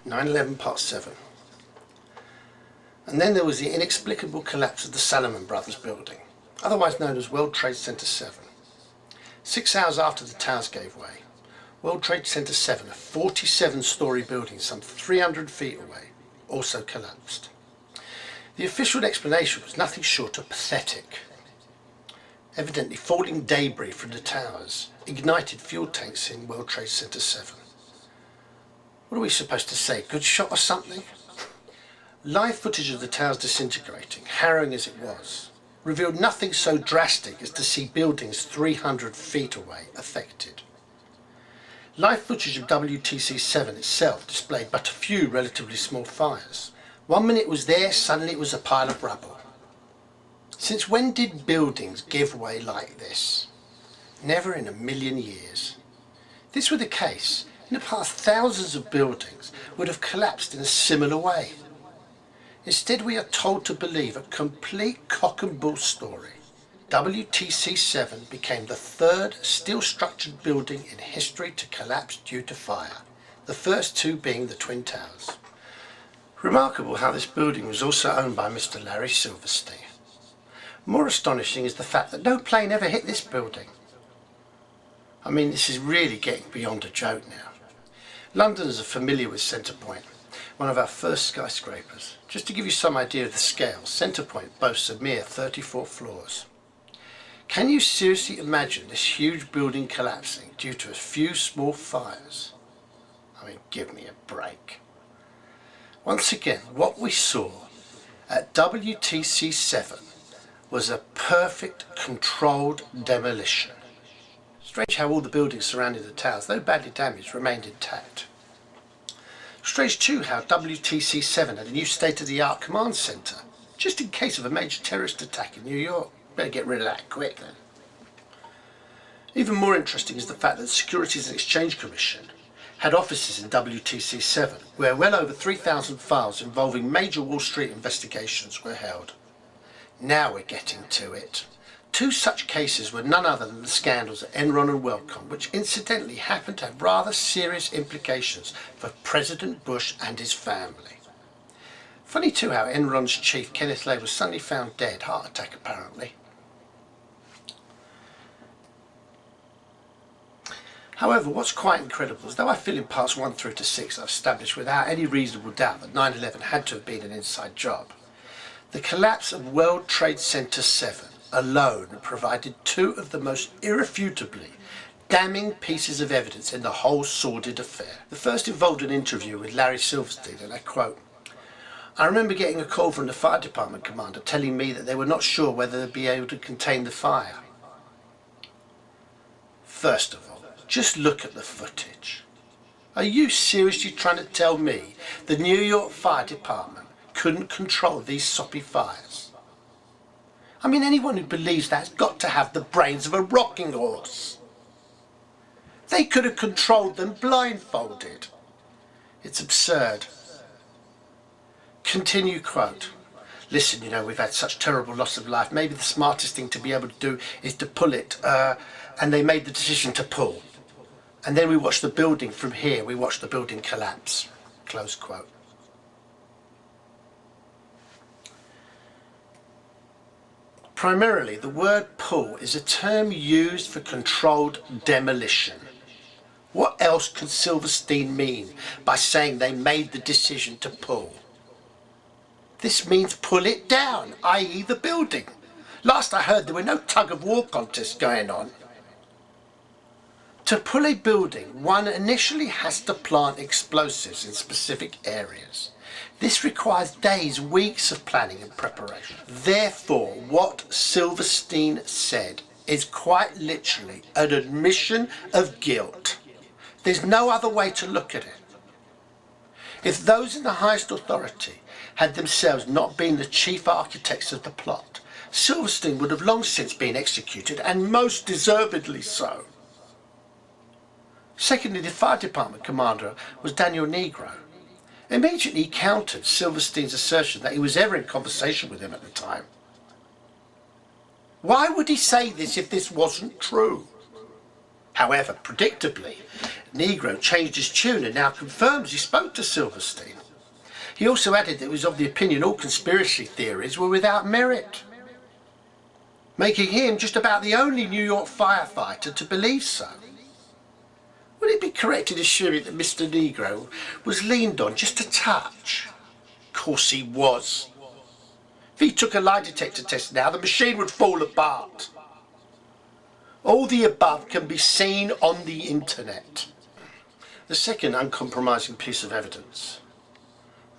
9/11 Part 7. And then there was the inexplicable collapse of the Salomon Brothers building, otherwise known as World Trade Center 7. 6 hours after the towers gave way, World Trade Center 7, a 47-story building some 300 feet away, also collapsed. The official explanation was nothing short of pathetic. Evidently, falling debris from the towers ignited fuel tanks in World Trade Center 7. What are we supposed to say? Good shot or something? Live footage of the towers disintegrating, harrowing as it was, revealed nothing so drastic as to see buildings 300 feet away affected. Live footage of WTC7 itself displayed but a few relatively small fires. 1 minute it was there, suddenly it was a pile of rubble. Since when did buildings give way like this? Never in a million years. If this were the case, in the past thousands of buildings would have collapsed in a similar way. Instead, we are told to believe a complete cock and bull story. WTC7 became the third steel-structured building in history to collapse due to fire, the first two being the Twin Towers. Remarkable how this building was also owned by Mr. Larry Siverstein. More astonishing is the fact that no plane ever hit this building. I mean, this is really getting beyond a joke now. Londoners are familiar with Centre Point, one of our first skyscrapers. Just to give you some idea of the scale, Centre Point boasts a mere 34 floors. Can you seriously imagine this huge building collapsing due to a few small fires? I mean, give me a break. Once again, what we saw at WTC7 was a perfect controlled demolition. Strange how all the buildings surrounding the towers, though badly damaged, remained intact. Strange too how WTC7 had a new state-of-the-art command centre, just in case of a major terrorist attack in New York. Better get rid of that quick then. Even more interesting is the fact that the Securities and Exchange Commission had offices in WTC7, where well over 3,000 files involving major Wall Street investigations were held. Now we're getting to it. Two such cases were none other than the scandals at Enron and WellCom, which incidentally happened to have rather serious implications for President Bush and his family. Funny too how Enron's chief, Kenneth Lay, was suddenly found dead, heart attack apparently. However, what's quite incredible is though I feel in parts 1 through to 6 I've established without any reasonable doubt that 9/11 had to have been an inside job, the collapse of World Trade Center 7 alone provided two of the most irrefutably damning pieces of evidence in the whole sordid affair. The first involved an interview with Larry Siverstein, and I quote, "I remember getting a call from the fire department commander telling me that they were not sure whether they'd be able to contain the fire." First of all, just look at the footage. Are you seriously trying to tell me the New York Fire Department couldn't control these soppy fires? I mean, anyone who believes that's got to have the brains of a rocking horse. They could have controlled them blindfolded. It's absurd. Continue quote, "Listen, you know, we've had such terrible loss of life. Maybe the smartest thing to be able to do is to pull it." And they made the decision to pull. And then we watched the building from here. We watched the building collapse. Close quote. Primarily, the word pull is a term used for controlled demolition. What else could Siverstein mean by saying they made the decision to pull? This means pull it down, i.e. the building. Last I heard there were no tug-of-war contests going on. To pull a building, one initially has to plant explosives in specific areas. This requires days, weeks of planning and preparation. Therefore, what Siverstein said is quite literally an admission of guilt. There's no other way to look at it. If those in the highest authority had themselves not been the chief architects of the plot, Siverstein would have long since been executed, and most deservedly so. Secondly, the fire department commander was Daniel Negro. Immediately he countered Siverstein's assertion that he was ever in conversation with him at the time. Why would he say this if this wasn't true? However, predictably, Negro changed his tune and now confirms he spoke to Siverstein. He also added that he was of the opinion all conspiracy theories were without merit, making him just about the only New York firefighter to believe so. Would it be correct in assuming that Mr. Negro was leaned on just a touch? Of course he was. If he took a lie detector test now, the machine would fall apart. All the above can be seen on the internet. The second uncompromising piece of evidence.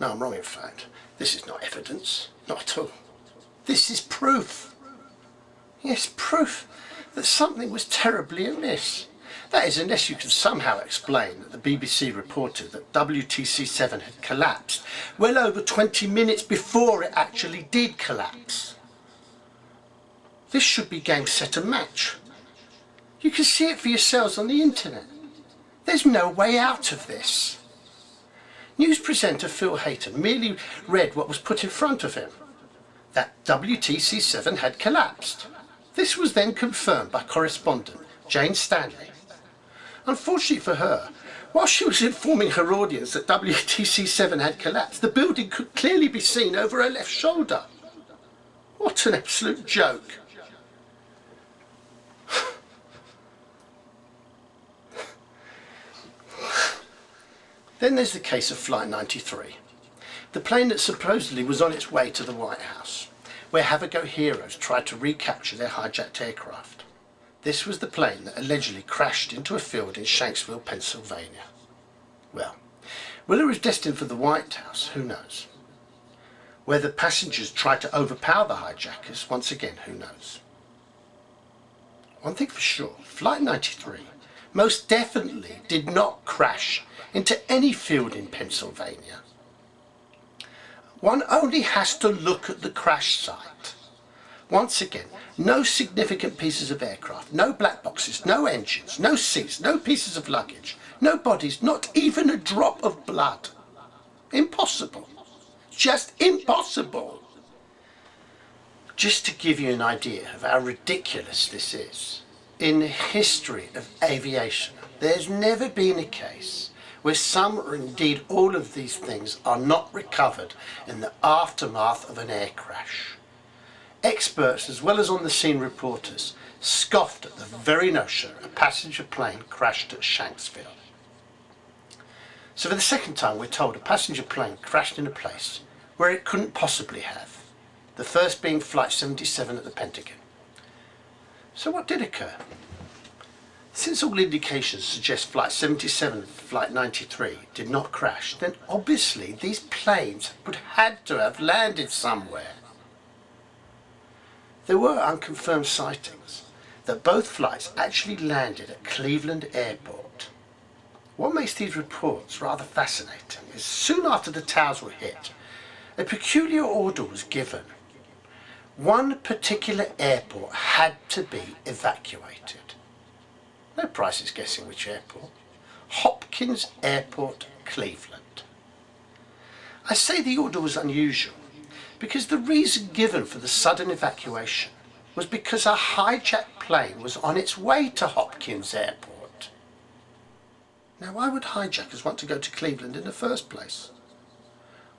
No, I'm wrong in fact. This is not evidence. Not at all. This is proof. Yes, proof that something was terribly amiss. That is, unless you can somehow explain that the BBC reported that WTC7 had collapsed well over 20 minutes before it actually did collapse. This should be game, set and match. You can see it for yourselves on the internet. There's no way out of this. News presenter Phil Hayton merely read what was put in front of him, that WTC7 had collapsed. This was then confirmed by correspondent Jane Stanley. Unfortunately for her, while she was informing her audience that WTC7 had collapsed, the building could clearly be seen over her left shoulder. What an absolute joke. Then there's the case of Flight 93, the plane that supposedly was on its way to the White House, where have-a-go heroes tried to recapture their hijacked aircraft. This was the plane that allegedly crashed into a field in Shanksville, Pennsylvania. Well, whether it was destined for the White House, who knows? Whether passengers tried to overpower the hijackers, once again, who knows? One thing for sure, Flight 93 most definitely did not crash into any field in Pennsylvania. One only has to look at the crash site. Once again, no significant pieces of aircraft, no black boxes, no engines, no seats, no pieces of luggage, no bodies, not even a drop of blood. Impossible. Just impossible. Just to give you an idea of how ridiculous this is, in the history of aviation, there's never been a case where some or indeed all of these things are not recovered in the aftermath of an air crash. Experts, as well as on-the-scene reporters, scoffed at the very notion a passenger plane crashed at Shanksville. So for the second time we're told a passenger plane crashed in a place where it couldn't possibly have, the first being Flight 77 at the Pentagon. So what did occur? Since all indications suggest Flight 77 and Flight 93 did not crash, then obviously these planes would have to have landed somewhere. There were unconfirmed sightings that both flights actually landed at Cleveland Airport. What makes these reports rather fascinating is soon after the towers were hit, a peculiar order was given. One particular airport had to be evacuated. No prices guessing which airport. Hopkins Airport, Cleveland. I say the order was unusual because the reason given for the sudden evacuation was because a hijacked plane was on its way to Hopkins Airport. Now, why would hijackers want to go to Cleveland in the first place?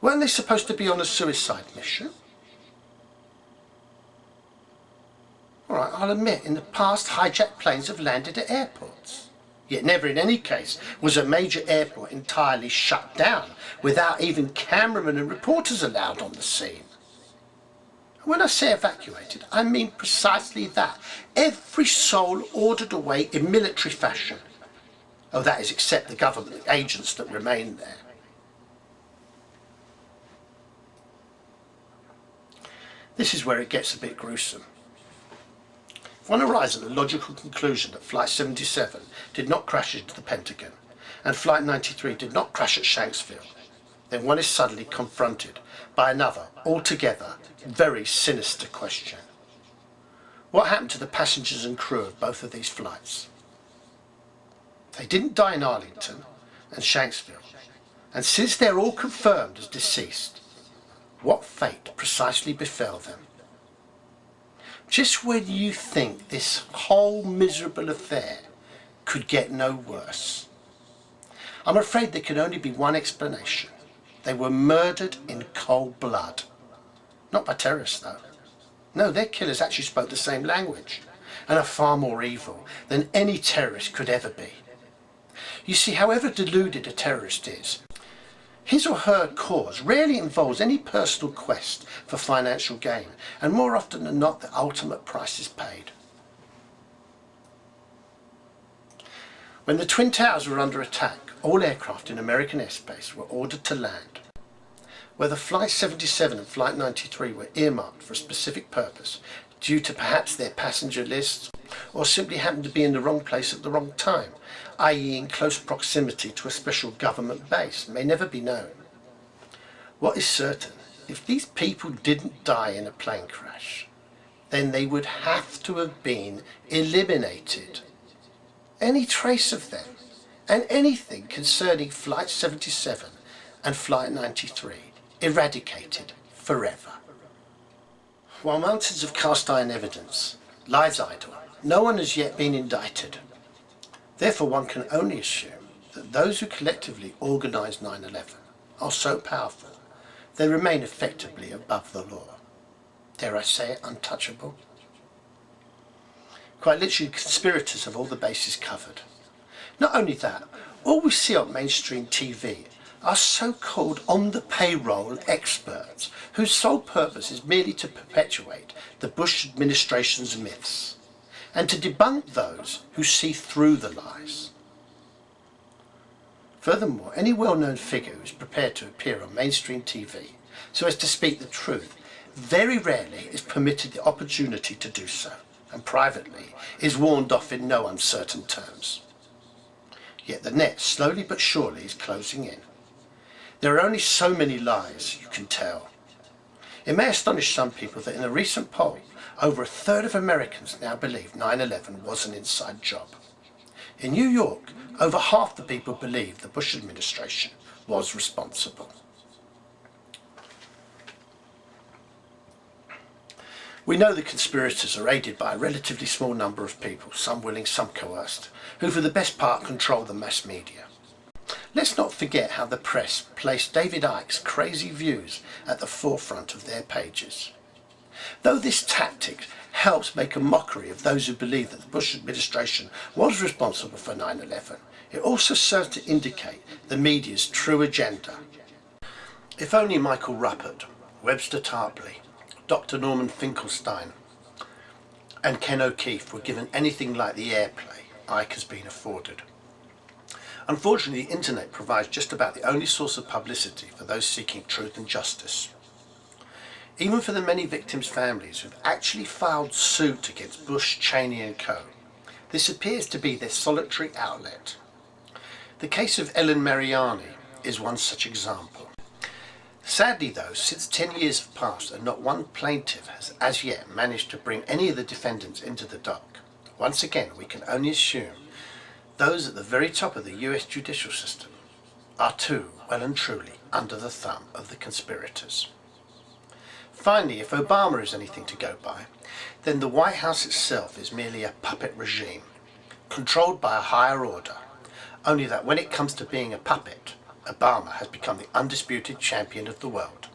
Weren't they supposed to be on a suicide mission? Alright, I'll admit, in the past hijacked planes have landed at airports. Yet never in any case was a major airport entirely shut down without even cameramen and reporters allowed on the scene. And when I say evacuated, I mean precisely that. Every soul ordered away in military fashion. Oh, that is, except the government agents that remain there. This is where it gets a bit gruesome. If one arrives at the logical conclusion that Flight 77 did not crash into the Pentagon and Flight 93 did not crash at Shanksville, then one is suddenly confronted by another, altogether very sinister question. What happened to the passengers and crew of both of these flights? They didn't die in Arlington and Shanksville, and since they're all confirmed as deceased, what fate precisely befell them? Just when you think this whole miserable affair could get no worse, I'm afraid there can only be one explanation. They were murdered in cold blood. Not by terrorists, though. No, their killers actually spoke the same language and are far more evil than any terrorist could ever be. You see, however deluded a terrorist is, his or her cause rarely involves any personal quest for financial gain, and more often than not, the ultimate price is paid. When the Twin Towers were under attack, all aircraft in American airspace were ordered to land. Whether Flight 77 and Flight 93 were earmarked for a specific purpose, due to perhaps their passenger lists, or simply happened to be in the wrong place at the wrong time, i.e. in close proximity to a special government base, may never be known. What is certain, if these people didn't die in a plane crash, then they would have to have been eliminated. Any trace of them, and anything concerning Flight 77 and Flight 93, eradicated forever. While mountains of cast iron evidence lies idle, no one has yet been indicted. Therefore, one can only assume that those who collectively organised 9/11 are so powerful they remain effectively above the law. Dare I say it, untouchable? Quite literally, conspirators have all the bases covered. Not only that, all we see on mainstream TV are so-called on-the-payroll experts whose sole purpose is merely to perpetuate the Bush administration's myths and to debunk those who see through the lies. Furthermore, any well-known figure who is prepared to appear on mainstream TV so as to speak the truth very rarely is permitted the opportunity to do so, and privately is warned off in no uncertain terms. Yet the net, slowly but surely, is closing in. There are only so many lies you can tell. It may astonish some people that in a recent poll, over a third of Americans now believe 9/11 was an inside job. In New York, over half the people believe the Bush administration was responsible. We know the conspirators are aided by a relatively small number of people, some willing, some coerced, who for the best part control the mass media. Let's not forget how the press placed David Icke's crazy views at the forefront of their pages. Though this tactic helps make a mockery of those who believe that the Bush administration was responsible for 9/11, it also serves to indicate the media's true agenda. If only Michael Ruppert, Webster Tarpley, Dr. Norman Finkelstein and Ken O'Keefe were given anything like the airplay Icke has been afforded. Unfortunately, the internet provides just about the only source of publicity for those seeking truth and justice. Even for the many victims' families who've actually filed suit against Bush, Cheney and co., this appears to be their solitary outlet. The case of Ellen Mariani is one such example. Sadly though, since 10 years have passed and not one plaintiff has as yet managed to bring any of the defendants into the dock, once again we can only assume those at the very top of the US judicial system are too well and truly under the thumb of the conspirators. Finally, if Obama is anything to go by, then the White House itself is merely a puppet regime, controlled by a higher order, only that when it comes to being a puppet, Obama has become the undisputed champion of the world.